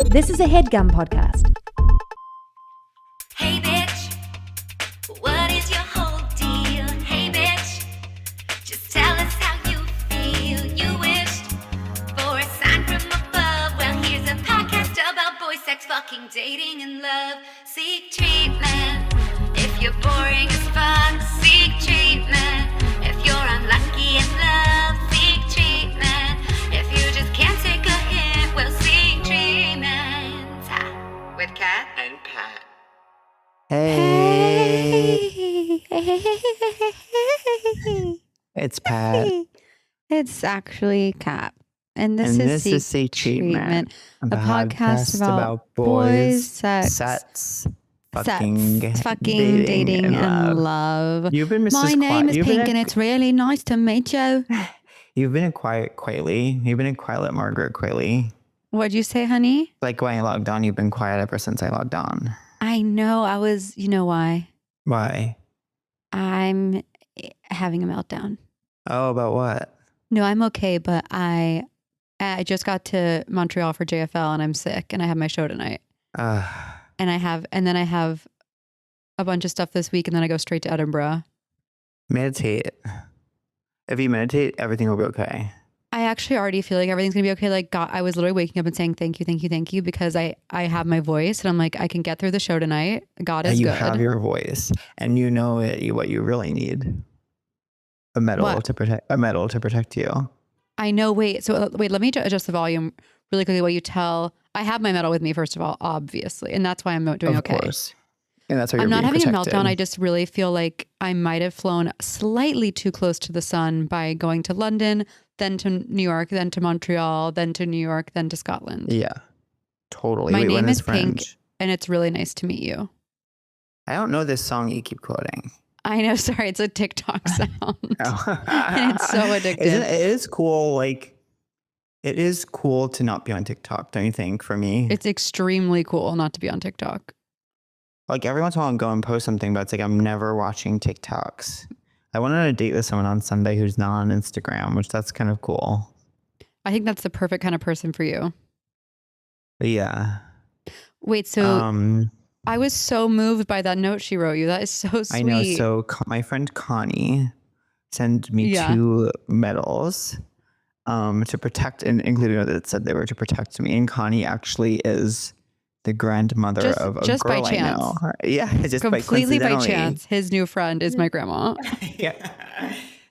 This is a Headgum podcast. Hey bitch, what is your whole deal? Hey bitch, just tell us how you feel. You wished for a sign from above. Well, here's a podcast about boy sex, fucking, dating, and love. Seek treatment if you're boring as fuck. Seek treatment if you're unlucky in love. Seek treatment if you just can't take a hint. Well, seek treatment. With Kat and Pat. Hey. Hey. It's Pat. It's actually Kat. And this is Seek Treatment, a podcast about boys, sex, fucking dating, and love. You've been Mrs. My name is You've Pink, been and it's really nice to meet you. You've been a quiet Quayle. You've been a quiet Margaret Quayle. What'd you say, honey? Like when I logged on, you've been quiet ever since I logged on. I know. You know why? Why? I'm having a meltdown. Oh, about what? No, I'm okay, but I just got to Montreal for JFL and I'm sick and I have my show tonight. And then I have a bunch of stuff this week and then I go straight to Edinburgh. Meditate. If you meditate, everything will be okay. I actually already feel like everything's gonna be okay. Like God, I was literally waking up and saying thank you because I have my voice and I'm like, I can get through the show tonight. God is you good. You have your voice and you know what you really need. A medal to protect you. I know. Wait, let me adjust the volume really quickly while you tell. I have my medal with me, first of all, obviously. And that's why I'm doing okay. Of course. And that's why I'm not having protected. a meltdown. I just really feel like I might have flown slightly too close to the sun by going to London, then to New York, then to Montreal, then to New York, then to Scotland. Yeah, totally. My name is Pink, and it's really nice to meet you. I don't know this song you keep quoting. I know. Sorry, it's a TikTok sound. Oh. And it's so addictive. It is cool. Like, it is cool to not be on TikTok, don't you think, for me? It's extremely cool not to be on TikTok. Like, every once in a while I'll go and post something, but it's like I'm never watching TikToks. I went on a date with someone on Sunday who's not on Instagram, which that's kind of cool. I think that's the perfect kind of person for you. But yeah. Wait, so I was so moved by that note she wrote you. That is so sweet. I know. So my friend Connie sent me 2 medals to protect, and including that said they were to protect me. And Connie actually is the grandmother of a just girl by I chance. know. Yeah, just completely by chance. His new friend is my grandma. Yeah.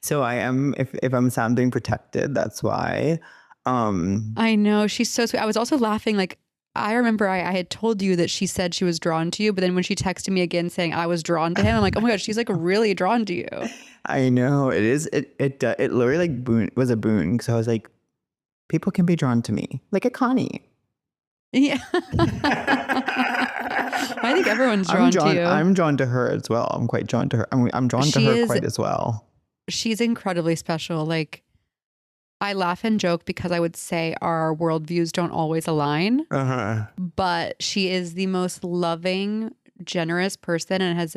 So I am. If I'm sounding protected, that's why. I know, she's so sweet. I was also laughing. Like, I remember I had told you that she said she was drawn to you, but then when she texted me again saying I was drawn to him, I'm like, oh my God, she's like really drawn to you. I know it is. It literally like was a boon because I was like, people can be drawn to me like a Connie. Yeah. I think everyone's drawn to you. I'm drawn to her as well. I'm quite drawn to her. I'm drawn to her quite as well. She's incredibly special. Like, I laugh and joke because I would say our worldviews don't always align. But she is the most loving, generous person and has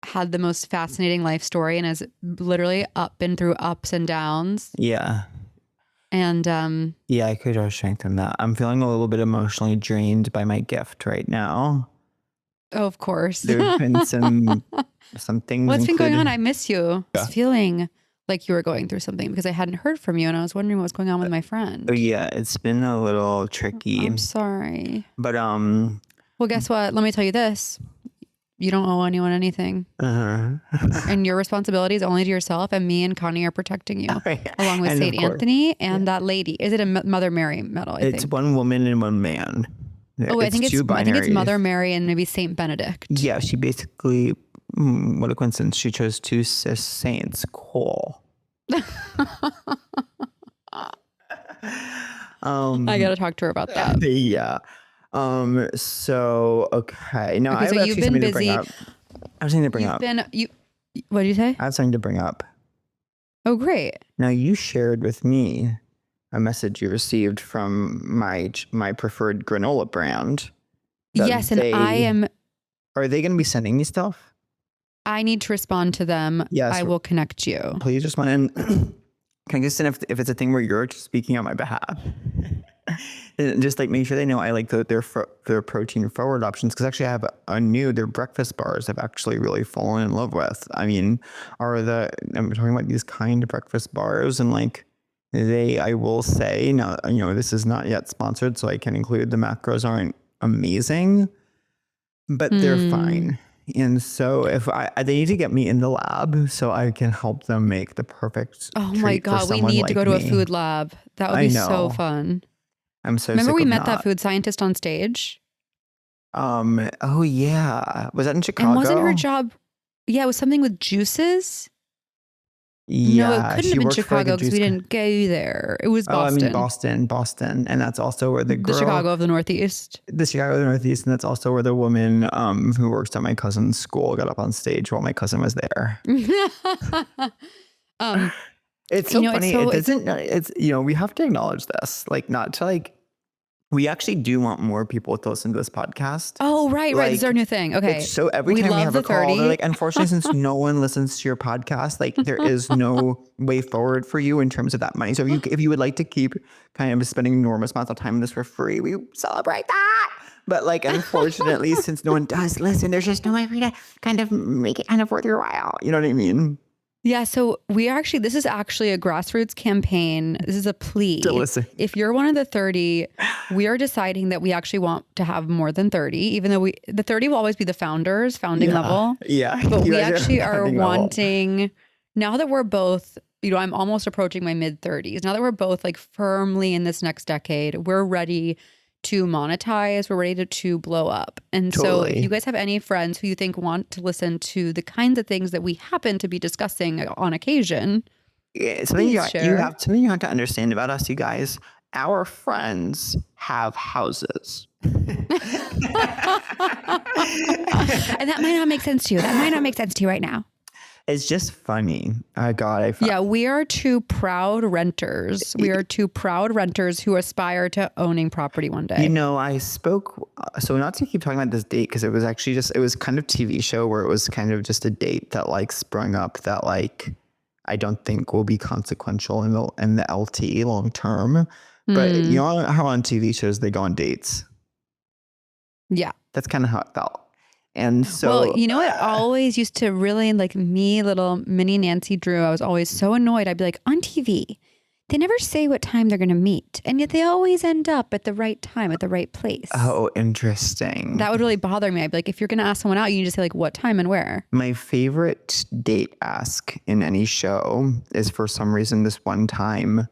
had the most fascinating life story and has literally been through ups and downs. Yeah. And yeah, I could draw strength in that. I'm feeling a little bit emotionally drained by my gift right now. Oh, of course. There's been some things. What's been going on? I miss you. I was feeling like you were going through something because I hadn't heard from you and I was wondering what was going on with my friend. Oh yeah, it's been a little tricky. I'm sorry. But well, guess what? Let me tell you this. You don't owe anyone anything. And your responsibility is only to yourself, and me and Connie are protecting you. Along with St. Anthony and that lady. Is it a Mother Mary medal? It's one woman and one man. I think it's Mother Mary and maybe Saint Benedict. Yeah, she basically, what a coincidence, she chose 2 cis saints. Cool. I gotta talk to her about that. Yeah. So okay. No, okay, I have so you've been something busy. to bring up. I have something to bring up. What did you say? I have something to bring up. Oh, great. Now you shared with me a message you received from my preferred granola brand. Yes, and I am. Are they going to be sending me stuff? I need to respond to them. Yes. I will connect you. Please respond. Can I just send if it's a thing where you're speaking on my behalf? And just like make sure they know I like their protein forward options, because actually I have their breakfast bars I've actually really fallen in love with. I mean, I'm talking about these kind of breakfast bars, and like I will say now, this is not yet sponsored, so I can include the macros aren't amazing, but they're fine. And so they need to get me in the lab so I can help them make the perfect Oh my God, we need to go to a food lab. That would be so fun. I'm so Remember sick we of met that food scientist on stage? Oh yeah. Was that in Chicago? And wasn't her job? Yeah, it was something with juices. Yeah, no, it couldn't have been Chicago because we didn't go there. It was Boston. Boston. And that's also where the Chicago of the Northeast. The Chicago of the Northeast. And that's also where the woman who works at my cousin's school got up on stage while my cousin was there. It's so funny. We have to acknowledge this. Like, not to like, we actually do want more people to listen to this podcast. Oh, right. This is our new thing. Okay. So every time we have a call, they're like, unfortunately, since no one listens to your podcast, like there is no way forward for you in terms of that money. So if you would like to keep kind of spending enormous amounts of time on this for free, we celebrate that. But like, unfortunately, since no one does listen, there's just no way for you to kind of make it kind of worth your while. You know what I mean? Yeah, so this is actually a grassroots campaign. This is a plea. To listen. If you're one of the 30, we are deciding that we actually want to have more than 30, even though the 30 will always be the founding level. Yeah. But we actually are wanting, now that we're both, I'm almost approaching my mid 30s. Now that we're both like firmly in this next decade, we're ready to monetize, we're ready to blow up. And so if you guys have any friends who you think want to listen to the kinds of things that we happen to be discussing on occasion, something you have to understand about us, you guys, our friends have houses. And that might not make sense to you. That might not make sense to you right now. It's just funny. We are two proud renters. We are two proud renters who aspire to owning property one day. I spoke, so not to keep talking about this date, because it was actually it was kind of TV show where it was kind of just a date that like sprung up that like I don't think will be consequential in the LT long term. But you know how on TV shows they go on dates? Yeah. That's kind of how it felt. And so, it always used to really, like me, little mini Nancy Drew, I was always so annoyed. I'd be like, on TV, they never say what time they're going to meet. And yet they always end up at the right time, at the right place. Oh, interesting. That would really bother me. I'd be like, if you're going to ask someone out, you need to say like what time and where. My favorite date ask in any show is, for some reason, this one time,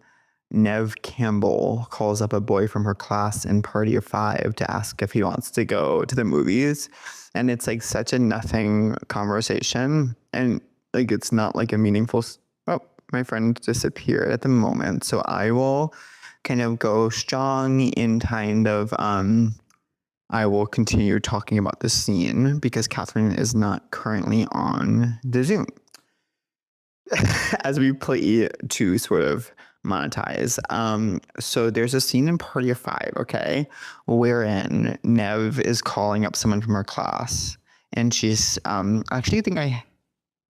Nev Campbell calls up a boy from her class in Party of Five to ask if he wants to go to the movies. And it's like such a nothing conversation. And like, it's not like a meaningful, my friend disappeared at the moment. So I will kind of go strong in kind of, I will continue talking about the scene because Catherine is not currently on the Zoom. As we play to sort of monetize. So there's a scene in Party of Five, okay, wherein Nev is calling up someone from her class, and she's actually, I think I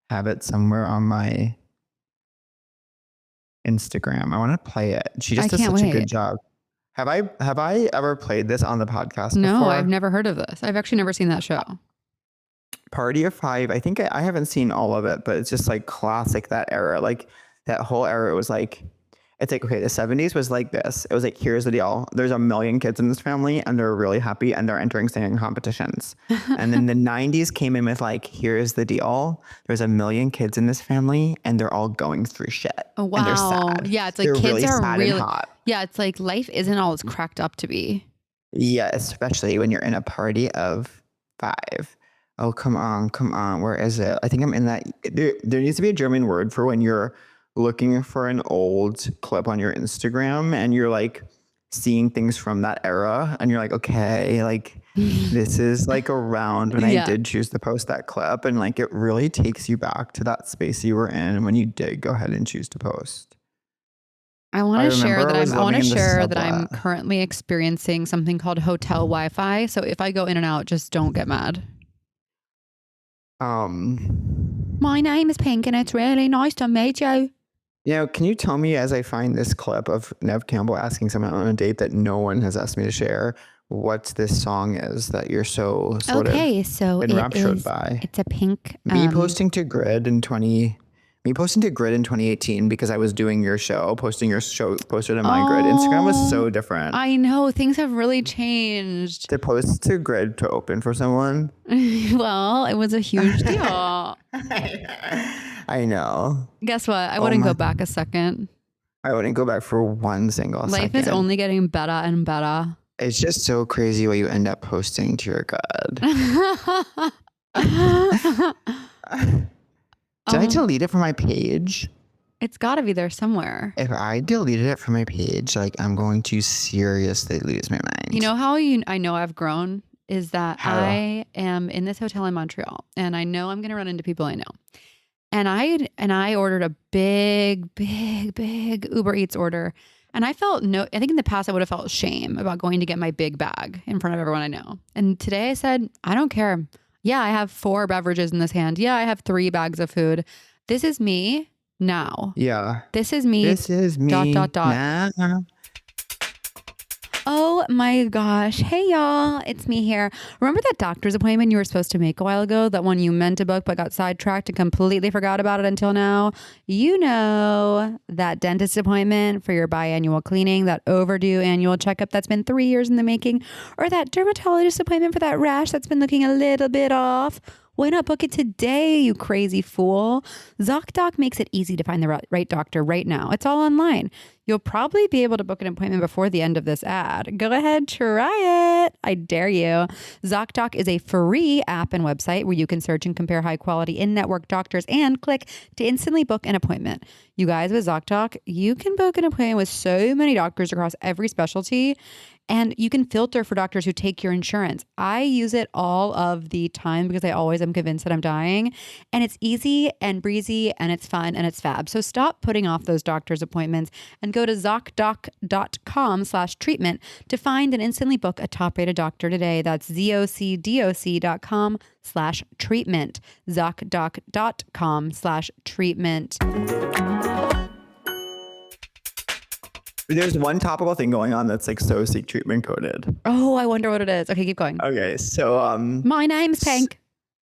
have it somewhere on my Instagram. I want to play it. She just does such a good job. Have I ever played this on the podcast before? No, I've never heard of this. I've actually never seen that show. Party of Five. I think I haven't seen all of it, but it's just like classic that era. Like that whole era was like, it's like, okay, the 70s was like this. It was like, here's the deal. There's 1 million kids in this family and they're really happy and they're entering singing competitions. And then the 90s came in with like, here's the deal. There's 1 million kids in this family and they're all going through shit. Oh, wow. And they're sad. Yeah, it's like they're kids really are sad really and hot. Yeah, it's like life isn't all it's cracked up to be. Yeah, especially when you're in a party of 5. Oh, come on. Where is it? I think I'm in that. There needs to be a German word for when you're looking for an old clip on your Instagram and you're like seeing things from that era and you're like, okay, like this is like around when I did choose to post that clip, and like it really takes you back to that space you were in when you did go ahead and choose to post. I want to share that I'm currently experiencing something called hotel Wi-Fi. So if I go in and out, just don't get mad. My name is Pink and it's really nice to meet you. Can you tell me as I find this clip of Nev Campbell asking someone on a date that no one has asked me to share what this song is that you're so sort of so enraptured by? It's a pink. Me posting to Grid in 2018 because I was doing your show, posting your show posted on my Grid. Instagram was so different. I know things have really changed. To post to Grid to open for someone. Well, it was a huge deal. I know. Guess what? I wouldn't go back a second. I wouldn't go back for one single second. Life is only getting better and better. It's just so crazy what you end up posting to your God. Did I delete it from my page? It's got to be there somewhere. If I deleted it from my page, like I'm going to seriously lose my mind. You know how I know I've grown is that I am in this hotel in Montreal and I know I'm going to run into people I know. And I ordered a big Uber Eats order. And I think in the past I would have felt shame about going to get my big bag in front of everyone I know. And today I said, I don't care. Yeah, I have 4 beverages in this hand. Yeah, I have 3 bags of food. This is me now. Yeah. This is me. Dot. Nah. Oh my gosh. Hey y'all, it's me here. Remember that doctor's appointment you were supposed to make a while ago? That one you meant to book but got sidetracked and completely forgot about it until now? You know, that dentist appointment for your biannual cleaning, that overdue annual checkup that's been 3 years in the making, or that dermatologist appointment for that rash that's been looking a little bit off. Why not book it today, you crazy fool? ZocDoc makes it easy to find the right doctor right now. It's all online. You'll probably be able to book an appointment before the end of this ad. Go ahead, try it. I dare you. ZocDoc is a free app and website where you can search and compare high quality in-network doctors and click to instantly book an appointment. You guys, with ZocDoc, you can book an appointment with so many doctors across every specialty. And you can filter for doctors who take your insurance. I use it all of the time because I always am convinced that I'm dying. And it's easy and breezy and it's fun and it's fab. So stop putting off those doctor's appointments and go to ZocDoc.com/treatment to find and instantly book a top-rated doctor today. That's ZocDoc.com/treatment. ZocDoc.com/treatment. There's one topical thing going on that's like so seek treatment coded. Oh, I wonder what it is. Okay, keep going. Okay, so my name's Pink.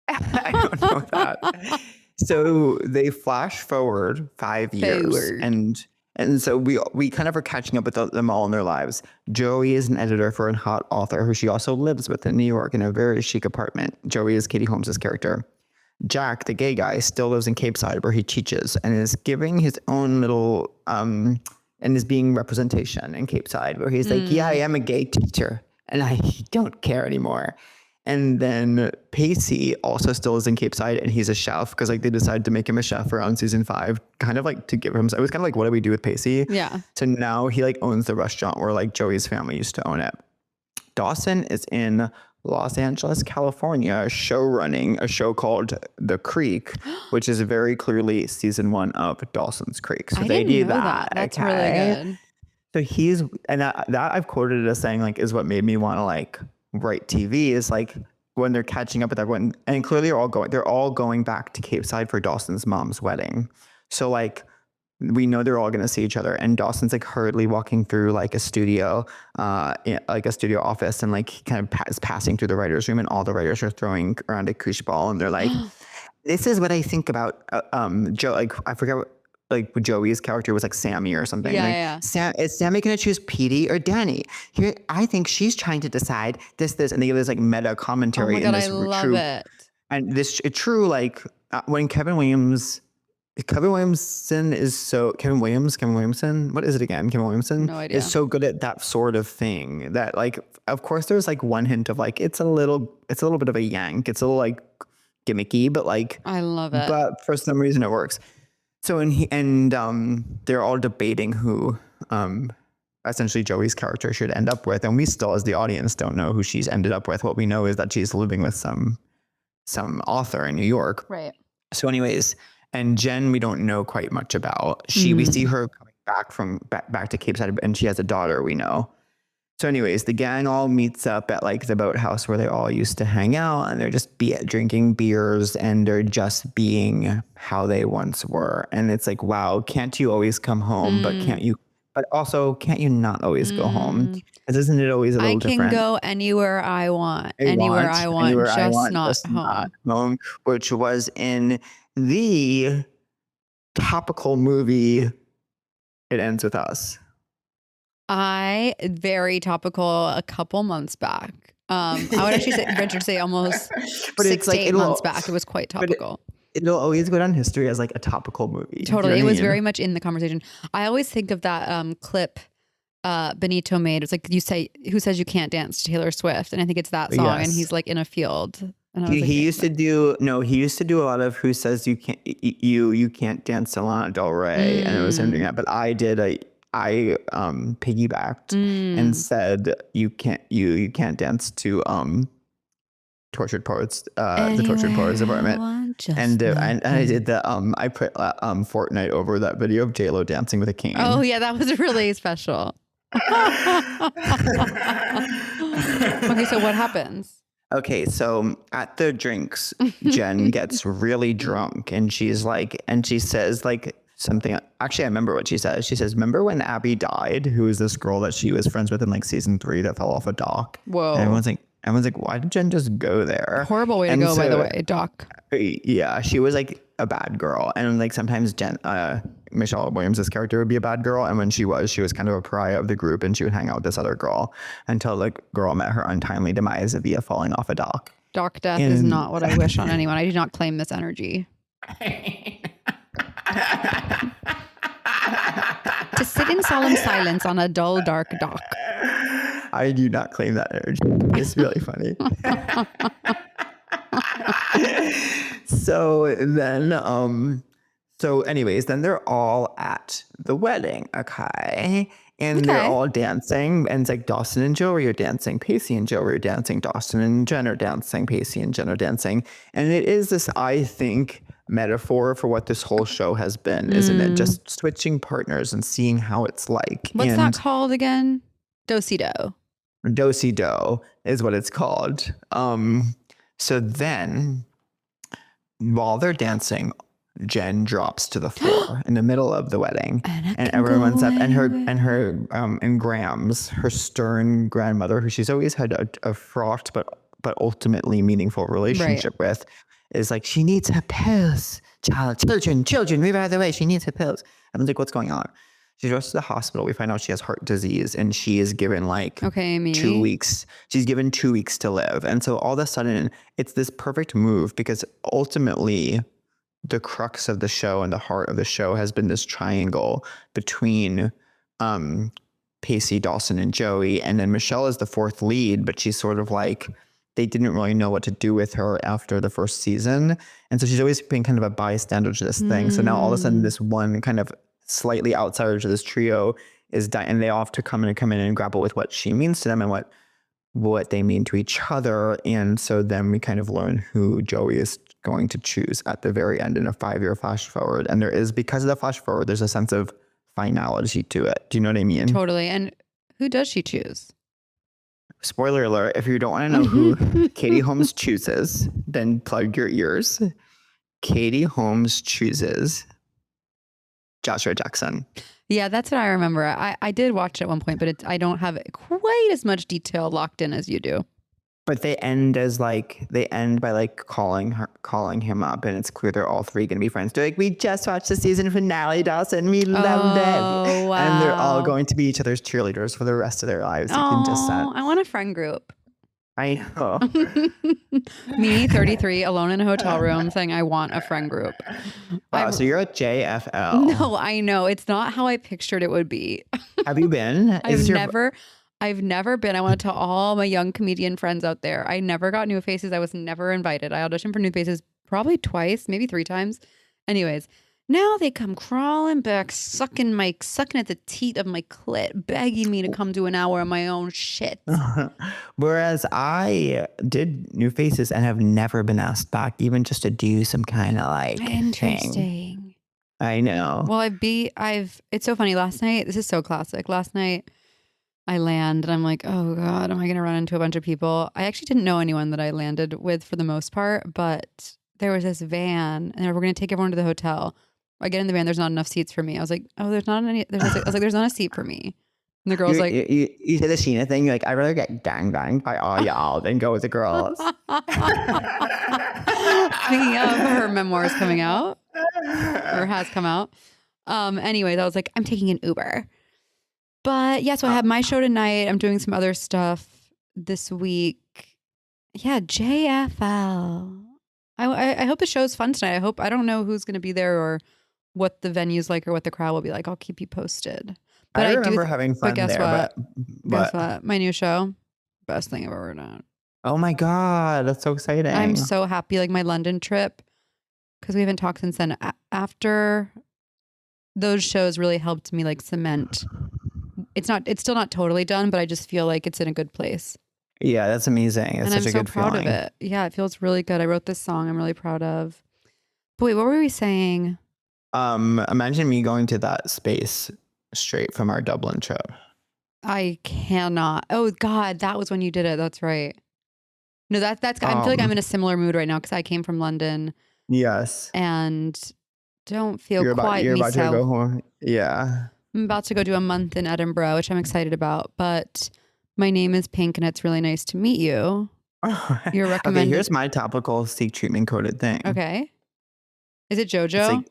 I don't know that. So they flash forward 5 years, and so we kind of are catching up with them all in their lives. Joey is an editor for a hot author who she also lives with in New York in a very chic apartment. Joey is Katie Holmes' character. Jack, the gay guy, still lives in Cape Side where he teaches and is giving his own little and is being representation in Cape Side where he's like, yeah, I am a gay teacher and I don't care anymore. And then Pacey also still is in Cape Side and he's a chef because like they decided to make him a chef around season 5, kind of like to give him, it was kind of like, what do we do with Pacey? Yeah. So now he like owns the restaurant where like Joey's family used to own it. Dawson is in Los Angeles, California, running a show called The Creek, which is very clearly season 1 of Dawson's Creek. So they do that. That's really good. So that I've quoted it as saying like is what made me want to like write TV is like when they're catching up with everyone, and clearly they're all going back to Cape Side for Dawson's mom's wedding. So like we know they're all going to see each other, and Dawson's like hurriedly walking through like a studio, like a studio office, and like he kind of is passing through the writer's room, and all the writers are throwing around a koosh ball, and they're like, "This is what I think about Joe." Like I forget what like Joey's character was like Sammy or something. Yeah, like, yeah. Is Sammy going to choose Petey or Danny? Here, I think she's trying to decide this, and they give this like meta commentary. Oh my God, I love it. And this true like when Kevin Williamson. What is idea. so good at that sort of thing that like, of course there's like one hint of like, it's a little bit of a yank. It's a little like gimmicky, but like, I love it. But for some reason it works. So, they're all debating who, essentially Joey's character should end up with. And we still, as the audience, don't know who she's ended up with. What we know is that she's living with some author in New York. Right. So anyways, and Jen, we don't know quite much about. We see her coming back to Cape Side, and she has a daughter, we know. So anyways, the gang all meets up at like the boathouse where they all used to hang out, and they're just drinking beers, and they're just being how they once were. And it's like, wow, can't you always come home? But can't you not always go home? Because isn't it always a little different? I can go anywhere I want, anywhere I want, just not home. Which was in the topical movie It Ends With Us. Very topical a couple months back. I would actually venture to say almost but 6 to 8 months back. It was quite topical. It'll always go down history as like a topical movie. Totally. It was very much in the conversation. I always think of that clip Benito made. It's like, who says you can't dance to Taylor Swift? And I think it's that song. Yes. And he's like in a field. And he used to do a lot of who says you can't dance to Lana Del Rey. And it was him doing that. But I piggybacked and said you can't dance to Tortured Poets, the Tortured Poets apartment, and I did the I put Fortnite over that video of JLo dancing with a cane. Oh yeah, that was really special. Okay, so what happens? Okay, so at the drinks, Jen gets really drunk, and she says like something. Actually, I remember what she says. She says, "Remember when Abby died? Who is this girl that she was friends with in like season 3 that fell off a dock?" Whoa! And everyone's like, "Why did Jen just go there?" Horrible way to go, by the way. Dock. Yeah, she was like a bad girl, and like sometimes Michelle Williams' character would be a bad girl, and when she was kind of a pariah of the group, and she would hang out with this other girl until the girl met her untimely demise via falling off a dock. Dock death is not what I wish on anyone. I do not claim this energy. To sit in solemn silence on a dull, dark dock. I do not claim that energy. It's really funny. So anyways, then they're all at the wedding, okay? And they're all dancing, and it's like Dawson and Joey are dancing, Pacey and Joey are dancing, Dawson and Jen are dancing, Pacey and Jen are dancing. And it is this, I think, metaphor for what this whole show has been, isn't it? Just switching partners and seeing how it's like. What's that called again? Do-si-do. Do-si-do is what it's called. So then, while they're dancing, Jen drops to the floor in the middle of the wedding, and everyone's up, and Grams, her stern grandmother, who she's always had a fraught but ultimately meaningful relationship with, is like, she needs her pills. Children, move out of the way. She needs her pills. I'm like, what's going on? She goes to the hospital. We find out she has heart disease, and she is given 2 weeks. She's given 2 weeks to live. And so all of a sudden, it's this perfect move, because ultimately the crux of the show and the heart of the show has been this triangle between Pacey, Dawson, and Joey. And then Michelle is the fourth lead, but she's sort of like, they didn't really know what to do with her after the first season. And so she's always been kind of a bystander to this thing. So now all of a sudden, this one kind of slightly outsider to this trio is dying, and they all have to come in and grapple with what she means to them and what they mean to each other. And so then we kind of learn who Joey is going to choose at the very end in a 5-year flash forward. And because of the flash forward, there's a sense of finality to it. Do you know what I mean? Totally. And who does she choose? Spoiler alert, if you don't want to know who Katie Holmes chooses, then plug your ears. Katie Holmes chooses Joshua Jackson. Yeah, that's what I remember. I did watch it at one point, but I don't have quite as much detail locked in as you do. But they end by calling him up, and it's clear they're all three going to be friends. They're like, we just watched the season finale, Dawson. We loved it. Wow. And they're all going to be each other's cheerleaders for the rest of their lives. You can just sense. I want a friend group. I know. Me, 33, alone in a hotel room, saying I want a friend group. Wow, so you're a JFL. No, I know. It's not how I pictured it would be. Have you been? I've never been. I want to tell all my young comedian friends out there, I never got New Faces. I was never invited. I auditioned for New Faces probably twice, maybe 3 times. Anyways, now they come crawling back, sucking at the teat of my clit, begging me to come do an hour of my own shit. Whereas I did New Faces and have never been asked back, even just to do some kind of interesting thing. I know. Well, it's so funny. Last night, this is so classic. Last night, I land and I'm like, oh God, am I going to run into a bunch of people? I actually didn't know anyone that I landed with for the most part, but there was this van and we're going to take everyone to the hotel. I get in the van, there's not enough seats for me. I was like, oh, there's not any. I was like, there's not a seat for me. And the girl's like, you said the Sheena thing. You're like, I'd rather get gangbanged by all y'all than go with the girls. Speaking of, her memoir's coming out or has come out. Anyways, I was like, I'm taking an Uber. But yeah, so I have my show tonight. I'm doing some other stuff this week. Yeah, JFL. I hope the show's fun tonight. I don't know who's going to be there or what the venue's like or what the crowd will be like. I'll keep you posted. But I remember having fun guess there. What? But guess what? My new show, best thing I've ever done. Oh my God, that's so exciting. I'm so happy. Like my London trip, because we haven't talked since then. After those shows really helped me like cement. It's still not totally done, but I just feel like it's in a good place. Yeah, that's amazing. It's and such I'm a so good proud feeling. of it. Yeah, it feels really good. I wrote this song I'm really proud of. But wait, what were we saying? Imagine me going to that space straight from our Dublin trip. I cannot. Oh God, that was when you did it. That's right. No, that's. I feel like I'm in a similar mood right now because I came from London. Yes. And don't feel You're about to myself. go home. Yeah. I'm about to go do a month in Edinburgh, which I'm excited about. But my name is Pink, and it's really nice to meet you. You're recommended. Okay, here's my topical seek treatment coded thing. Okay. Is it JoJo?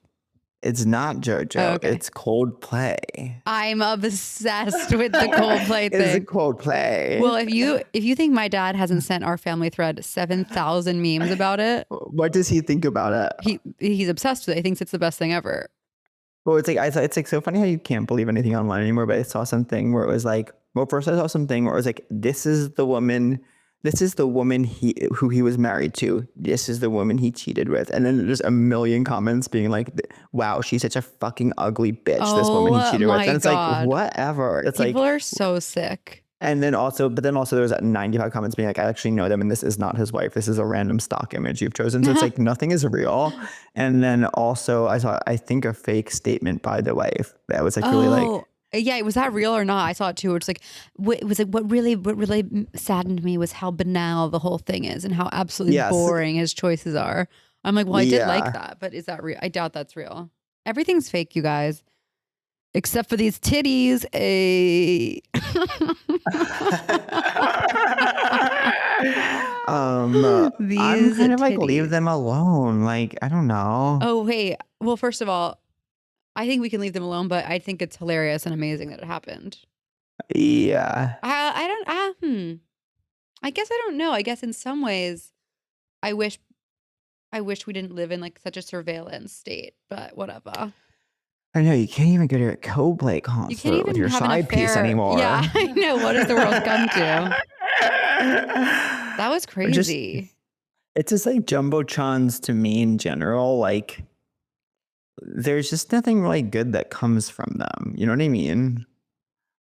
It's not JoJo. Oh, okay. It's Coldplay. I'm obsessed with the Coldplay thing. It's a Coldplay. Well, if you think my dad hasn't sent our family thread 7,000 memes about it, what does he think about it? He's obsessed with it. He thinks it's the best thing ever. Well, it's like so funny how you can't believe anything online anymore. But I saw something where it was like, well, first I saw something where it was like, this is the woman who he was married to. This is the woman he cheated with. And then there's a million comments being like, wow, she's such a fucking ugly bitch, this woman he cheated with. And it's like, whatever. It's people are so sick. And then also there was that 95 comments being like, I actually know them and this is not his wife. This is a random stock image you've chosen. So it's like nothing is real. And then also I saw, I think, a fake statement by the wife that was like really like, yeah, was that real or not? I saw it too. It's like, what really saddened me was how banal the whole thing is and how absolutely boring his choices are. I'm like, well, I did like that, but is that real? I doubt that's real. Everything's fake, you guys, except for these titties. I'm kind of like, leave them alone. Like, I don't know. Oh, hey. Well, first of all, I think we can leave them alone, but I think it's hilarious and amazing that it happened. Yeah. I guess I don't know. I guess in some ways, I wish we didn't live in like such a surveillance state, but whatever. I know, you can't even go to a Coldplay concert with your side piece anymore. Yeah, I know. What has the world come to? That was crazy. It's just like Jumbotrons to me in general, like, there's just nothing really good that comes from them. You know what I mean?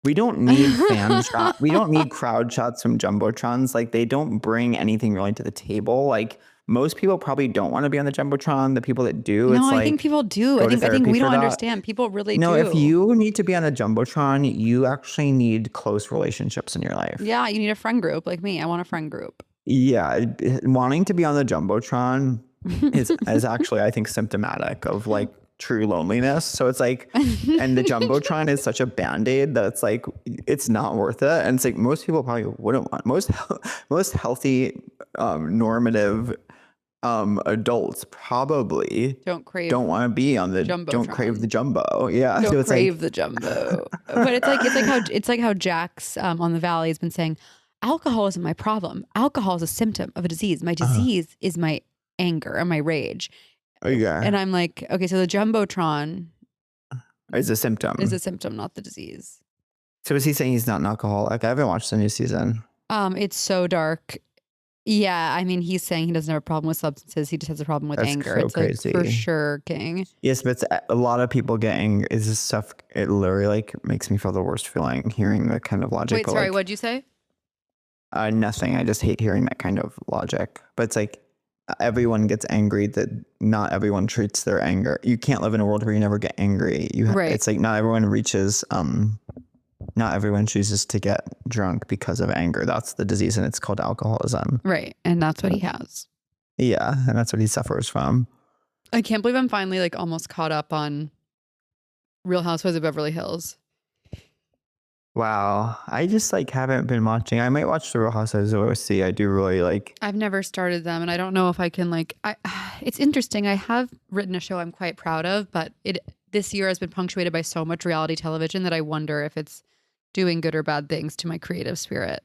We don't need fan shot. We don't need crowd shots from Jumbotrons. Like, they don't bring anything really to the table. Like, most people probably don't want to be on the Jumbotron. The people that do, no, I think people do. I think we don't understand. People really do. No, if you need to be on the Jumbotron, you actually need close relationships in your life. Yeah, you need a friend group like me. I want a friend group. Yeah, wanting to be on the Jumbotron is actually, I think, symptomatic of like true loneliness. So it's like, and the Jumbotron is such a band-aid that it's like, it's not worth it. And it's like, most people probably wouldn't want, most healthy, normative adults probably don't want to be on the Jumbotron. Don't crave the jumbo. Yeah. Don't crave the jumbo. But it's like how Jax on the Valley has been saying, alcohol isn't my problem. Alcohol is a symptom of a disease. My disease is my anger and my rage. Yeah. And I'm like, okay, so the Jumbotron is a symptom. Not the disease. So is he saying he's not an alcoholic? I haven't watched the new season. It's so dark. Yeah, I mean, he's saying he doesn't have a problem with substances. He just has a problem with anger. So it's crazy. Like, for sure, King. Yes, but a lot of people getting is this stuff. It literally like makes me feel the worst feeling hearing that kind of logic. Wait, sorry, what'd you say? Nothing. I just hate hearing that kind of logic. But it's like everyone gets angry that not everyone treats their anger. You can't live in a world where you never get angry. Right. It's like not everyone reaches not everyone chooses to get drunk because of anger. That's the disease, and it's called alcoholism. Right. And that's what he has. Yeah, and that's what he suffers from. I can't believe I'm finally like almost caught up on Real Housewives of Beverly Hills. Wow. I just like haven't been watching. I might watch the Real Housewives of OC. I do really like. I've never started them, and I don't know if I can like. It's interesting. I have written a show I'm quite proud of, but this year has been punctuated by so much reality television that I wonder if it's doing good or bad things to my creative spirit.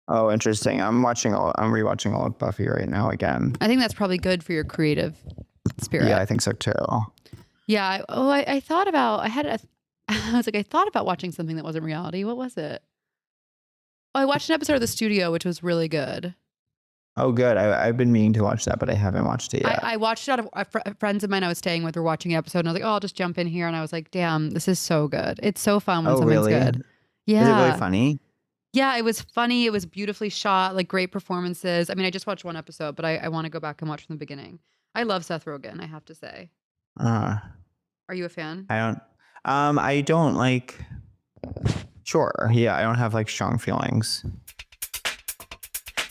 Oh, interesting. I'm rewatching all of Buffy right now again. I think that's probably good for your creative spirit. Yeah, I think so too. Yeah. I thought about. I thought about watching something that wasn't reality. What was it? Oh, I watched an episode of The Studio, which was really good. Oh, good. I've been meaning to watch that, but I haven't watched it yet. I watched it out of friends of mine I was staying with were watching the episode, and I was like, oh, I'll just jump in here. And I was like, damn, this is so good. It's so fun when something's really? good. Yeah. Is it really funny? Yeah, it was funny. It was beautifully shot, like great performances. I mean, I just watched one episode, but I want to go back and watch from the beginning. I love Seth Rogen, I have to say. Are you a fan? I don't like. Sure. Yeah, I don't have like strong feelings.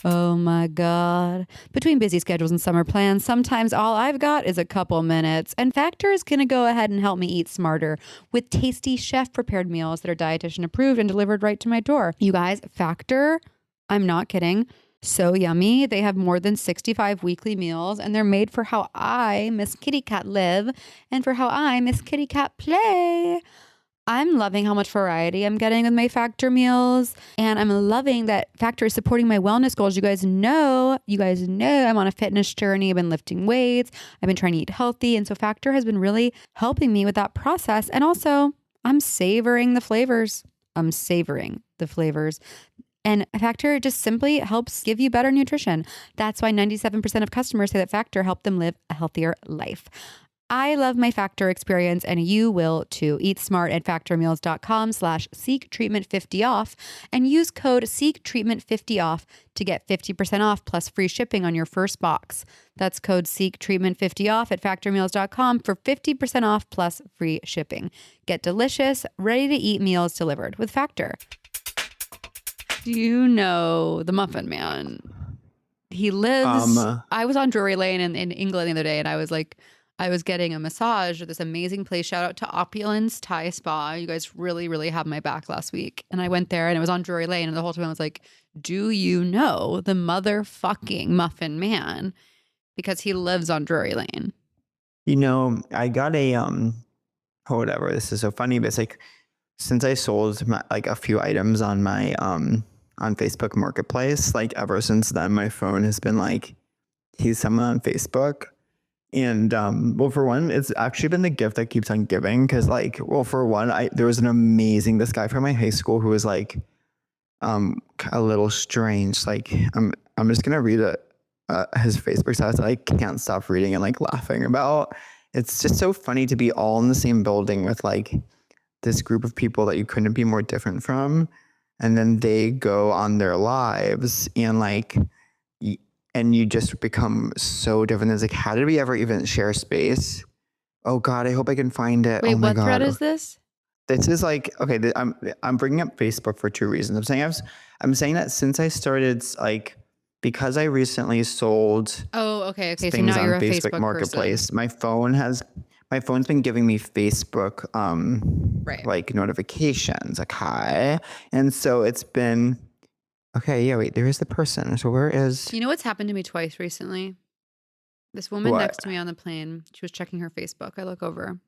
Oh my God. Between busy schedules and summer plans, sometimes all I've got is a couple minutes. And Factor is going to go ahead and help me eat smarter with tasty chef-prepared meals that are dietitian approved and delivered right to my door. You guys, Factor, I'm not kidding, so yummy. They have more than 65 weekly meals, and they're made for how I, Miss Kitty Cat, live and for how I, Miss Kitty Cat, play. I'm loving how much variety I'm getting with my Factor meals, and I'm loving that Factor is supporting my wellness goals. You guys know I'm on a fitness journey. I've been lifting weights. I've been trying to eat healthy, and so Factor has been really helping me with that process. And also, I'm savoring the flavors. And Factor just simply helps give you better nutrition. That's why 97% of customers say that Factor helped them live a healthier life. I love my Factor experience, and you will too. Eat smart at factormeals.com/seektreatment50off and use code SEEKTreatment50off to get 50% off plus free shipping on your first box. That's code SEEKTreatment50off at factormeals.com for 50% off plus free shipping. Get delicious, ready-to-eat meals delivered with Factor. Do you know the Muffin Man? He lives... I was on Drury Lane in England the other day, and I was getting a massage at this amazing place. Shout out to Opulence Thai Spa. You guys really, really had my back last week. And I went there, and it was on Drury Lane, and the whole time I was like, do you know the motherfucking Muffin Man? Because he lives on Drury Lane. You know, I got a whatever. This is so funny, but it's like since I sold like a few items on my on Facebook Marketplace, like ever since then, my phone has been like, he's someone on Facebook. And well, for one, it's actually been the gift that keeps on giving. Because like, well, for one, there was this guy from my high school who was like a little strange. Like I'm just gonna read his Facebook status that I can't stop reading and like laughing about. It's just so funny to be all in the same building with like this group of people that you couldn't be more different from, and then they go on their lives and like. And you just become so different. It's like, how did we ever even share space? Oh God, I hope I can find it. Wait, oh my what God. thread is this? This is like, okay, I'm bringing up Facebook for two reasons. I'm saying that since I started, like, because I recently sold. Oh, okay. Things So now on you're a Facebook Facebook Marketplace. person. My phone's been giving me Facebook, Right. like notifications, like hi, and so it's been. Okay, yeah, wait, there is the person. So where is... You know what's happened to me twice recently? This woman What? next to me on the plane, she was checking her Facebook. I look over.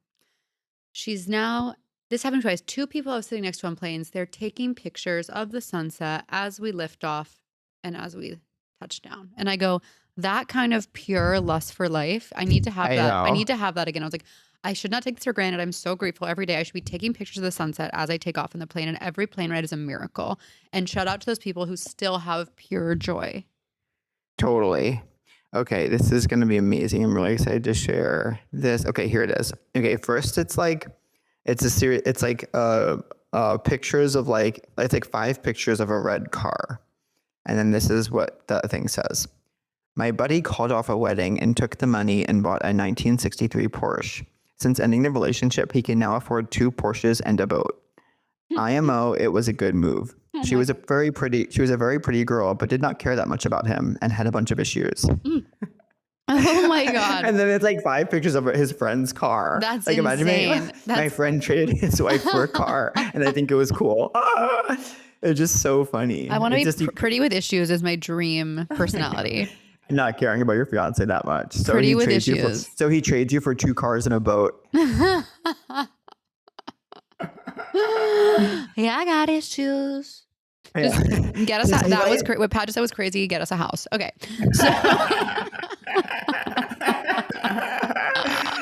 This happened twice. Two people I was sitting next to on planes, they're taking pictures of the sunset as we lift off and as we touch down. And I go, that kind of pure lust for life, I need to have that. know. I need to have that again. I was like, I should not take this for granted. I'm so grateful every day. I should be taking pictures of the sunset as I take off in the plane, and every plane ride is a miracle. And shout out to those people who still have pure joy. Totally. Okay, this is going to be amazing. I'm really excited to share this. Okay, here it is. Okay, first it's like, it's a series, it's like pictures of like, it's like 5 pictures of a red car. And then this is what the thing says. My buddy called off a wedding and took the money and bought a 1963 Porsche. Since ending the relationship, he can now afford 2 Porsches and a boat. IMO, it was a good move. She was a very pretty girl, but did not care that much about him and had a bunch of issues. Oh my God. And then it's like 5 pictures of his friend's car. That's like, imagine insane. my friend traded his wife for a car and I think it was cool. It's just so funny. I want to be pretty with issues is my dream personality. Not caring about your fiance that much. So pretty he with trades issues. So he trades you for 2 cars and a boat. Yeah, I got issues. Just get us out. That was what Pat just said was crazy. Get us a house. Okay. So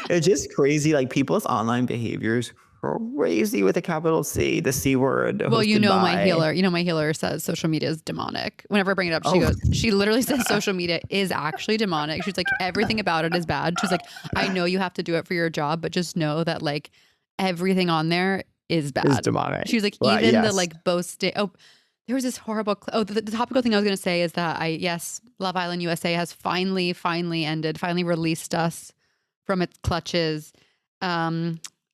it's just crazy. Like people's online behaviors crazy with a capital C, the C word. Well, my healer. My healer says social media is demonic. Whenever I bring it up, she literally says social media is actually demonic. She's like, everything about it is bad. She's like, I know you have to do it for your job, but just know that like everything on there is bad. Is demonic. She was like, even the like boasting. Oh, there was this horrible. The topical thing I was going to say is that Love Island USA has finally ended, finally released us from its clutches.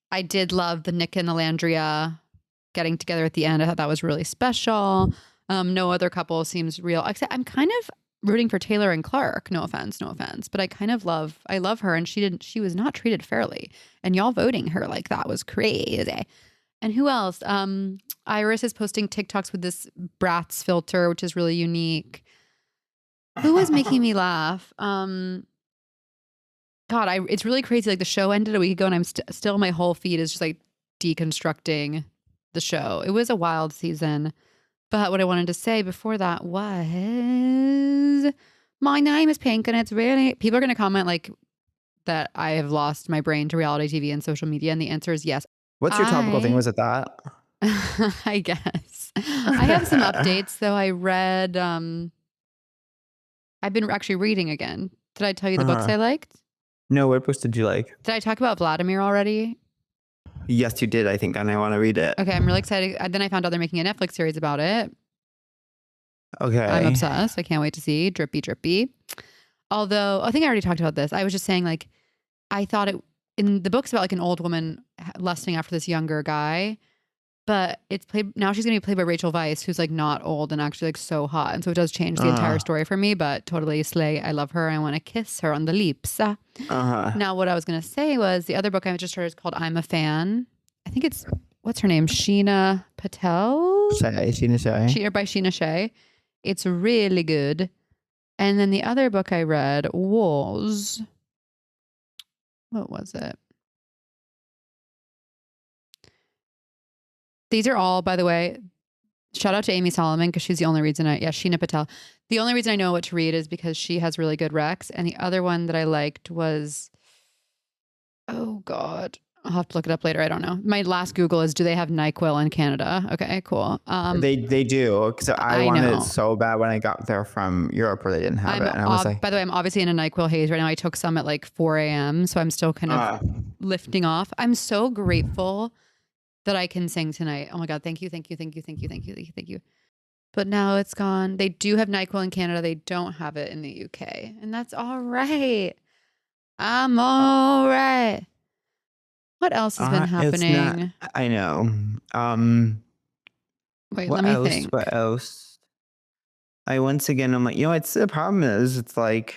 I did love the Nick and Alandria getting together at the end. I thought that was really special. No other couple seems real. Except I'm kind of rooting for Taylor and Clark. No offense. But I love her, and she was not treated fairly. And y'all voting her like that was crazy. And who else? Iris is posting TikToks with this Bratz filter, which is really unique. Who was making me laugh? It's really crazy. Like the show ended a week ago and I'm still my whole feed is just like deconstructing the show. It was a wild season. But what I wanted to say before that was my name is Pink and it's really, people are going to comment like that I have lost my brain to reality TV and social media. And the answer is yes. What's your topical thing? Was it that? I guess. I have some updates though. I read, I've been actually reading again. Did I tell you the books I liked? No, what books did you like? Did I talk about Vladimir already? Yes, you did, I think, and I want to read it. Okay, I'm really excited. Then I found out they're making a Netflix series about it. Okay. I'm obsessed. I can't wait to see. Drippy. Although, I think I already talked about this. I was just saying, like, I thought in the book's about like an old woman lusting after this younger guy, but now she's going to be played by Rachel Weisz, who's like not old and actually like so hot. And so it does change the entire story for me, but totally slay. I love her. I want to kiss her on the lips. Now, what I was going to say was the other book I just started is called I'm a Fan. I think it's, what's her name? Sheena Patel? Sheena Shea. By Sheena Shea. It's really good. And then the other book I read was, what was it? These are all, by the way, shout out to Amy Solomon because she's the only reason Sheena Patel. The only reason I know what to read is because she has really good recs. And the other one that I liked was, oh God, I'll have to look it up later. I don't know. My last Google is, do they have NyQuil in Canada? Okay, cool. They do. So I wanted it so bad when I got there from Europe where they didn't have it. And I was like, by the way, I'm obviously in a NyQuil haze right now. I took some at like 4 a.m. So I'm still kind of lifting off. I'm so grateful that I can sing tonight. Oh my God. Thank you. But now it's gone. They do have NyQuil in Canada. They don't have it in the UK. And that's all right. I'm all right. What else has been happening? I know. Wait, let me think. What else? I'm like, it's the problem is it's like,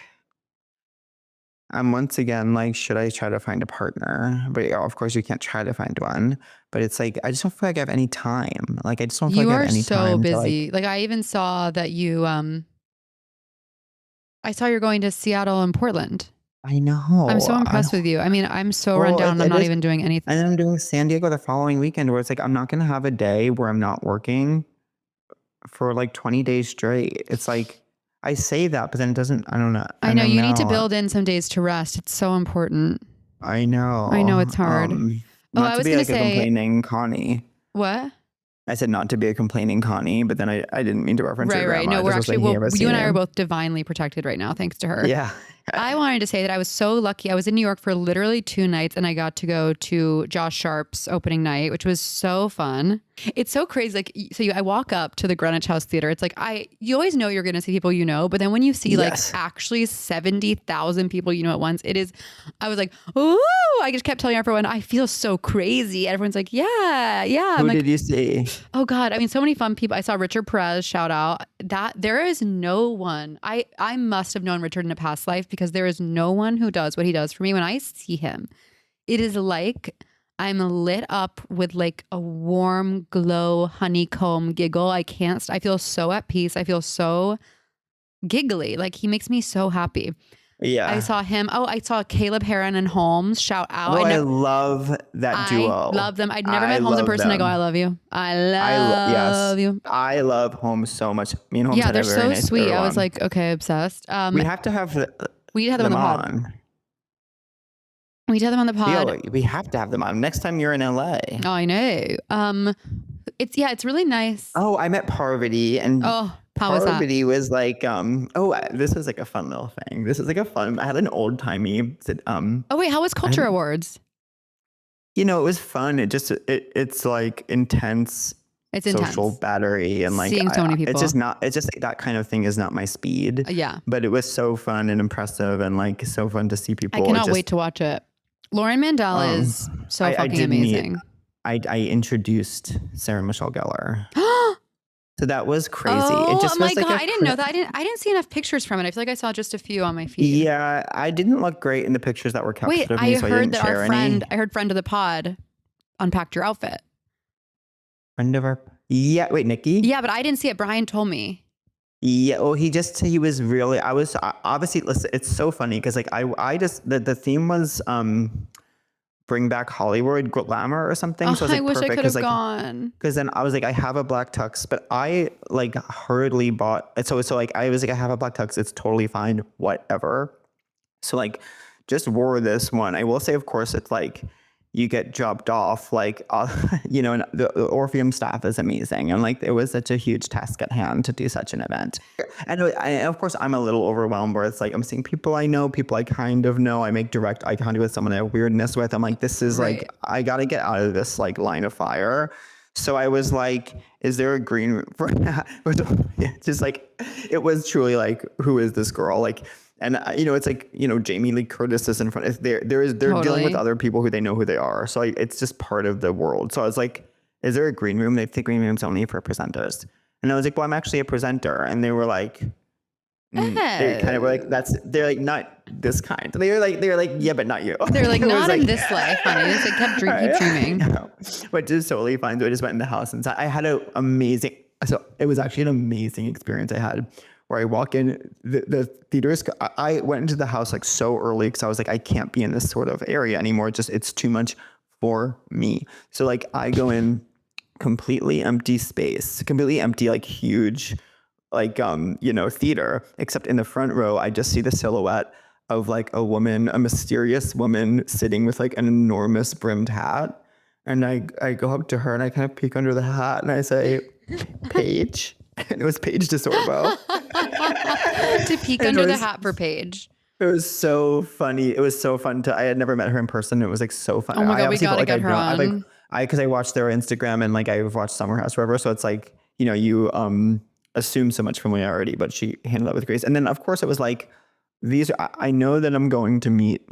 I'm once again like, should I try to find a partner? But of course you can't try to find one. But it's like, I just don't feel like I have any time. Like, I just don't feel like I have any time. You are so busy. Like, I even saw that you, I saw you're going to Seattle and Portland. I know. I'm so impressed with you. I mean, I'm so run down and I'm not even doing anything. And I'm doing San Diego the following weekend where it's like, I'm not going to have a day where I'm not working for like 20 days straight. It's like, I say that, but then it doesn't, I don't know. I know you need to build in some days to rest. It's so important. I know. It's hard. Not to be like a complaining Connie. What? I said not to be a complaining Connie, but then I didn't mean to reference her grandma. No, we're actually, you and I are both divinely protected right now, thanks to her. Yeah. I wanted to say that I was so lucky. I was in New York for literally 2 nights and I got to go to Josh Sharp's opening night, which was so fun. It's so crazy. Like, I walk up to the Greenwich House Theater. It's like, you always know you're going to see people you know, but then when you see like actually 70,000 people you know at once, I was like, ooh, I just kept telling everyone, I feel so crazy. Everyone's like, yeah. Who did you see? Oh God. I mean, so many fun people. I saw Richard Perez, shout out. That there is no one. I must have known Richard in a past life because there is no one who does what he does for me. When I see him, it is like I'm lit up with like a warm glow honeycomb giggle. I feel so at peace. I feel so giggly. Like he makes me so happy. Yeah. I saw him. Oh, I saw Caleb Heron and Holmes. Shout out. Oh, I love that duo. I love them. I'd never met Holmes in person. Them. I go, I love you. I love you. I love Holmes so much. Me and Holmes they're so nice sweet. I was like, okay, obsessed. We have to have we have them on. We had them on the pod. Yeah, we have to have them on next time you're in LA. Oh, I know. It's really nice. Oh, I met Parvati and how was that? Parvati was like, this was like a fun little thing. This is like I had an old timey. Oh wait, how was Culture Awards? It was fun. It's like intense. It's social intense. Battery and like seeing so many people. It's just like, that kind of thing is not my speed. Yeah. But it was so fun and impressive and like so fun to see people. I cannot wait to watch it. Lauren Mandel is so fucking amazing. I introduced Sarah Michelle Gellar. So that was crazy. Oh, it just my was God. like I didn't know that. I didn't see enough pictures from it. I feel like I saw just a few on my feed. Yeah. I didn't look great in the pictures that were captured of me. So I didn't share any. I heard friend of the pod unpacked your outfit. Friend of our. Yeah. Wait, Nikki? Yeah, but I didn't see it. Brian told me. Yeah. Oh, he was really, obviously, listen, it's so funny because like the theme was bring back Hollywood glamour or something. So I wish I could have gone. Because then I was like, I have a black tux, but I like hurriedly bought. So like I was like, I have a black tux. It's totally fine. Whatever. So like just wore this one. I will say, of course, it's like you get dropped off, like, and the Orpheum staff is amazing. And like, it was such a huge task at hand to do such an event. And of course, I'm a little overwhelmed where it's like, I'm seeing people I know, people I kind of know. I make direct eye contact with someone I have weirdness with. I'm like, this is like, I got to get out of this like line of fire. So I was like, is there a green room for that? Just like, it was truly like, who is this girl? Like, and it's like, Jamie Lee Curtis is in front. They're totally dealing with other people who they know who they are. So it's just part of the world. So I was like, is there a green room? They think green room's only for presenters. And I was like, well, I'm actually a presenter. And they were like, they kind of were like, they're like, not this kind. They were like, yeah, but not you. They're like, not in this life, honey. They said, keep dreaming. No, but is totally fine. So I just went in the house and I had it was actually an amazing experience I had. Where I walk in, the theaters, I went into the house like so early because I was like, I can't be in this sort of area anymore. It's too much for me. So like I go in completely empty space, completely empty, like huge, like, theater, except in the front row, I just see the silhouette of like a mysterious woman sitting with like an enormous brimmed hat. And I go up to her and I kind of peek under the hat and I say, Paige. And it was Paige DeSorbo. To peek under the hat for Paige. It was so funny. It was so fun I had never met her in person. It was like so fun. Oh my God, we gotta get her on. Because I watched their Instagram and like I've watched Summer House forever. So it's like, you assume so much familiarity, but she handled it with grace. And then of course it was like, I know that I'm going to meet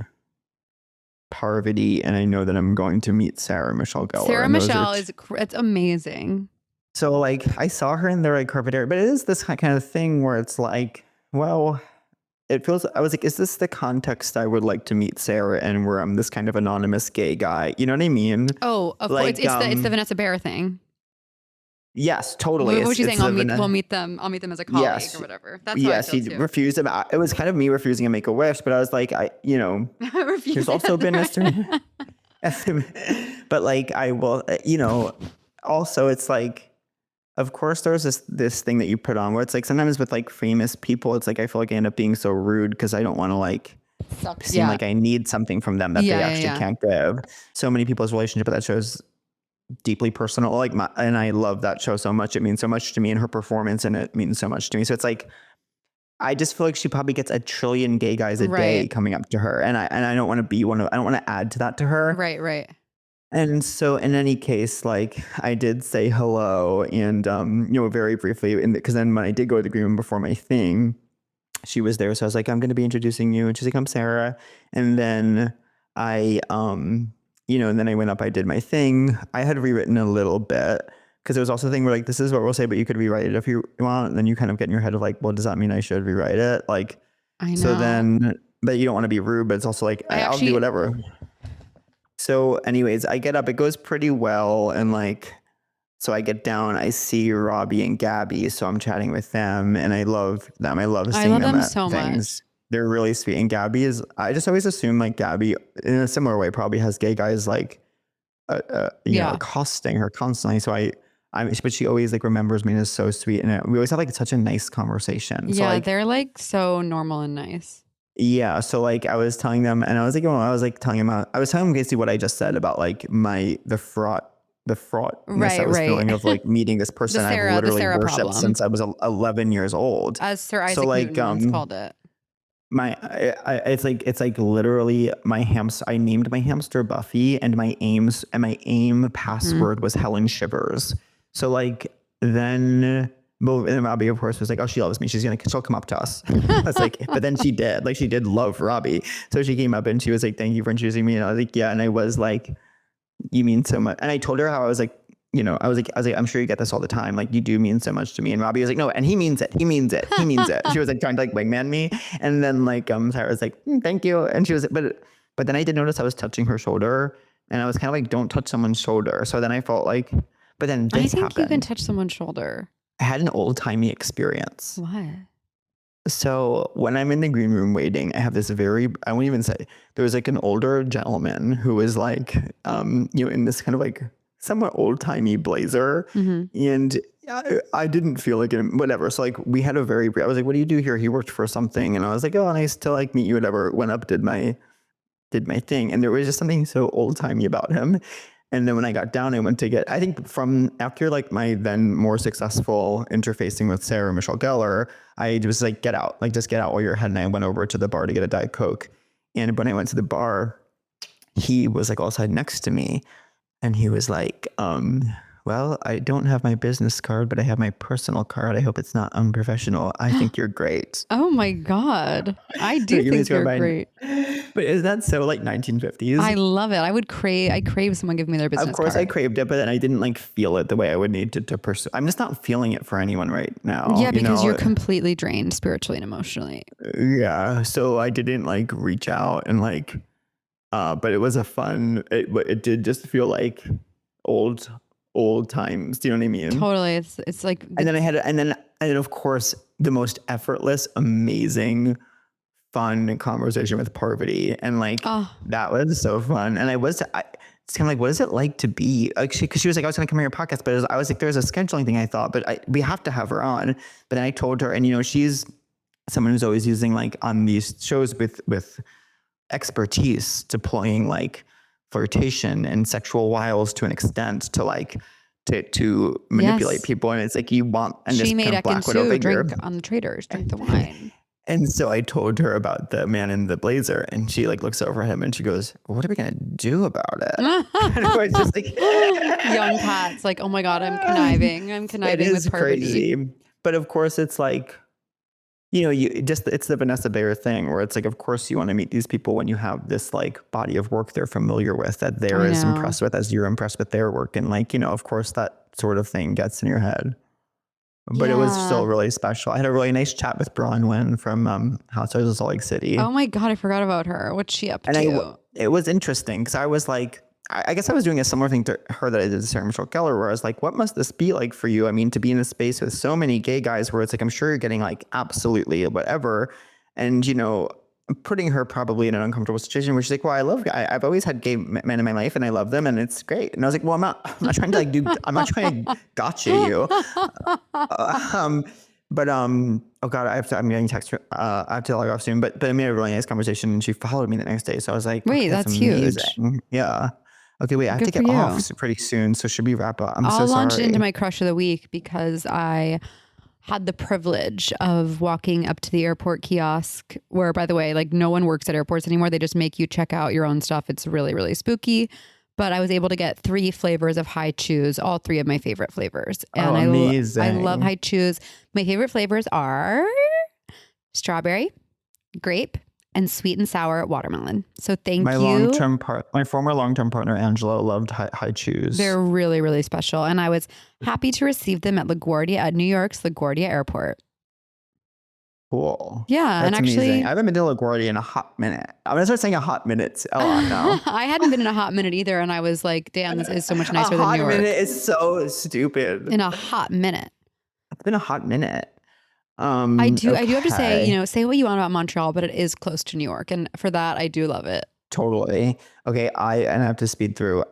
Parvati and I know that I'm going to meet Sarah Michelle Gellar. Sarah Michelle it's amazing. So like I saw her in the red carpet area, but it is this kind of thing where it's like, well, I was like, is this the context I would like to meet Sarah in where I'm this kind of anonymous gay guy? You know what I mean? Oh, of course. It's the Vanessa Bayer thing. Yes, totally. What was she saying? I'll meet them as a colleague or whatever. That's how I feel too. Refused him. It was kind of me refusing to make a wish, but I was like, there's also been mystery. But like, I will, also it's like, of course, there's this thing that you put on where it's like sometimes with like famous people, it's like I feel like I end up being so rude because I don't want to like seem like I need something from them that they actually can't give. So many people's relationship with that show is deeply personal. And I love that show so much. It means so much to me and her performance, and it means so much to me. So it's like I just feel like she probably gets a trillion gay guys a day Right. coming up to her. And I don't want to be one of, I don't want to add to that to her. Right. And so in any case, like I did say hello and, very briefly, because then when I did go to the green room before my thing, she was there. So I was like, I'm going to be introducing you. And she's like, I'm Sarah. And then I, and then I went up, I did my thing. I had rewritten a little bit because there was also a thing where like, this is what we'll say, but you could rewrite it if you want. And then you kind of get in your head of like, well, does that mean I should rewrite it? Like, I know. so then, but you don't want to be rude, but it's also like, I'll do whatever. So anyways, I get up, it goes pretty well. And like, so I get down, I see Robbie and Gabby. So I'm chatting with them and I love them. I love seeing them at so things. much. They're really sweet. And Gabby is, I just always assume like Gabby in a similar way probably has gay guys like, accosting her constantly. So but she always like remembers me and is so sweet. And we always have like such a nice conversation. So, like, they're like so normal and nice. Yeah. So like I was telling them and I was telling them basically what I just said about like the fraughtness I was feeling of like meeting this person I've literally worshipped problem. Since I was 11 years old. As Sir Isaac Newton once called it. It's like literally my hamster. I named my hamster Buffy and my aim password was Helen Shivers. So like then Robbie of course was like, oh, she loves me. She'll come up to us. I was like, but then she did love Robbie. So she came up and she was like, thank you for introducing me. And I was like, yeah. And I was like, you mean so much. And I told her how I was like, I was like, I'm sure you get this all the time. Like you do mean so much to me. And Robbie was like, no, and he means it. He means it. He means it. She was like trying to like wingman me. And then like, Sarah was like, thank you. And she was, but then I did notice I was touching her shoulder and I was kind of like, don't touch someone's shoulder. So then I felt like, but then this happened. I think you can touch someone's shoulder. I had an old timey experience. What? So when I'm in the green room waiting, I have this I won't even say, there was like an older gentleman who was like, in this kind of like somewhat old timey blazer. Mm-hmm. And I didn't feel like it, whatever. So like we had I was like, what do you do here? He worked for something. And I was like, oh, nice to like meet you, whatever. Went up, did my thing. And there was just something so old timey about him. And then when I got down, I went to I think from after like my then more successful interfacing with Sarah and Michelle Gellar, I was like, get out, like just get out while you're ahead. And I went over to the bar to get a Diet Coke. And when I went to the bar, he was like all side next to me. And he was like, well, I don't have my business card, but I have my personal card. I hope it's not unprofessional. I think you're great. Oh my God. I do think you're great. But is that so like 1950s? I love it. I crave someone giving me their business card. Of course I craved it, but then I didn't like feel it the way I would need to pursue. I'm just not feeling it for anyone right now. Yeah, because you're completely drained spiritually and emotionally. Yeah. So I didn't like reach out and like, but it was it did just feel like old times. Do you know what I mean? Totally. It's like, and then of course the most effortless, amazing, fun conversation with Parvati. And like, that was so fun. And it's kind of like, what is it like to be like, cause she was like, I was going to come on your podcast, but I was like, there's a scheduling thing I thought, but we have to have her on. But then I told her, and she's someone who's always using like on these shows with expertise, deploying like flirtation and sexual wiles to an extent to like to manipulate people. And it's like you want, and she this made kind of Black Widow figure. Drink on the traders, drink the wine. And so I told her about the man in the blazer, and she like looks over him and she goes, what are we going to do about it? And I was just like, young Pat's like, oh my God, I'm conniving with Parvati. Crazy. But of course it's like, it's the Vanessa Bayer thing where it's like, of course you want to meet these people when you have this like body of work they're familiar with, that they're as impressed with as you're impressed with their work. And like, of course that sort of thing gets in your head. But it was still really special. I had a really nice chat with Bronwyn from Housewives of Salt Lake City. Oh my God, I forgot about her. What's she up to? It was interesting because I was like, I guess I was doing a similar thing to her that I did to Sarah Michelle Gellar, where I was like, what must this be like for you? I mean, to be in a space with so many gay guys where it's like, I'm sure you're getting like absolutely whatever. And, putting her probably in an uncomfortable situation where she's like, well, I've always had gay men in my life and I love them and it's great. And I was like, well, I'm not trying to I'm not trying to gotcha you. Oh God, I'm getting text. I have to log off soon, but I made a really nice conversation and she followed me the next day. So I was like, wait, that's huge. Yeah. Okay, wait, I have to get off pretty soon. So should we wrap up? I'll launch into my crush of the week because I had the privilege of walking up to the airport kiosk where, by the way, like no one works at airports anymore. They just make you check out your own stuff. It's really, really spooky. But I was able to get 3 flavors of High Chews, all 3 of my favorite flavors. And amazing. I love High Chews. My favorite flavors are strawberry, grape, and sweet and sour watermelon. So thank you. My former long-term partner, Angela, loved High Chews. They're really, really special. And I was happy to receive them at New York's LaGuardia Airport. Cool. Yeah. That's and actually, amazing. I haven't been to LaGuardia in a hot minute. I'm going to start saying a hot minute a lot now. I hadn't been in a hot minute either. And I was like, damn, this is so much nicer than New York. A hot minute is so stupid. In a hot minute. It's been a hot minute. I do have to say, say what you want about Montreal, but it is close to New York. And for that, I do love it. Totally. Okay. I have to speed through.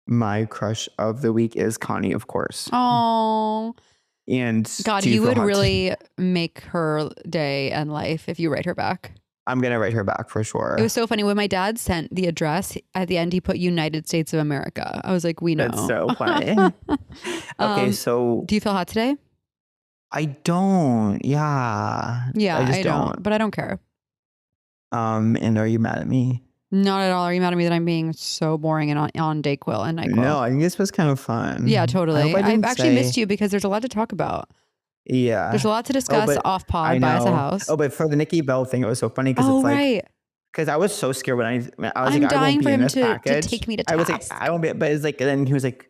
My crush of the week is Connie, of course. Oh. And God, you would really make her day and life if you write her back. I'm going to write her back for sure. It was so funny. When my dad sent the address, at the end, he put United States of America. I was like, we know. That's so funny. Okay. So do you feel hot today? I don't. Yeah. Yeah, I don't. But I don't care. And are you mad at me? Not at all. Are you mad at me that I'm being so boring and on Dayquil and NyQuil? No, I think this was kind of fun. Yeah, totally. I've actually missed you because there's a lot to talk about. Yeah. There's a lot to discuss off pod. Buy us a house. Oh, but for the Nikki Bell thing, it was so funny because it's like, right. Because I was so scared when I was I'm like, dying I won't for be in him this to package. take me to task. I was like, I won't be, but it's like, and then he was like,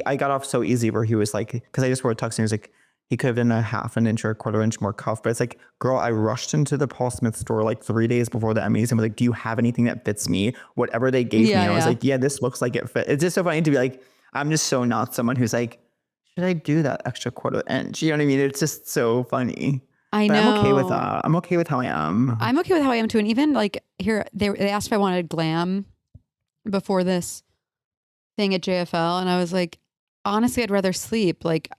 I got off so easy where he was like, because I just wore a tux and he was like, he could have done a 1/2 inch or a 1/4 inch more cuff. But it's like, girl, I rushed into the Paul Smith store like 3 days before the Emmys and was like, do you have anything that fits me? Whatever they gave me. I was like, yeah, this looks like it fit. It's just so funny to be like, I'm just so not someone who's like, should I do that extra 1/4 inch? You know what I mean? It's just so funny. I know. I'm okay with that. I'm okay with how I am. I'm okay with how I am too. And even like here, they asked if I wanted glam before this thing at JFL. And I was like, honestly, I'd rather sleep. Like,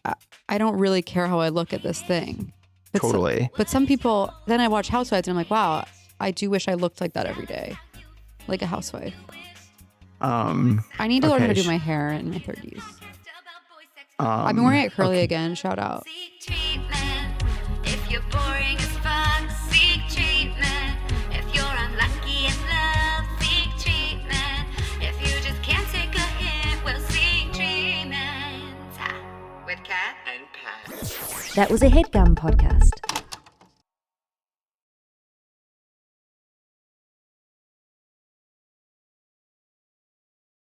I don't really care how I look at this thing. But totally. But some people, then I watch Housewives and I'm like, wow, I do wish I looked like that every day. Like a housewife. I need to learn how to do my hair in my 30s. I've been wearing it curly again. Shout out. If you're boring as fuck, seek treatment. If you're unlucky in love, seek treatment. If you just can't take a hint, well, seek treatment. With Kat and Pat. That was a Headgum podcast.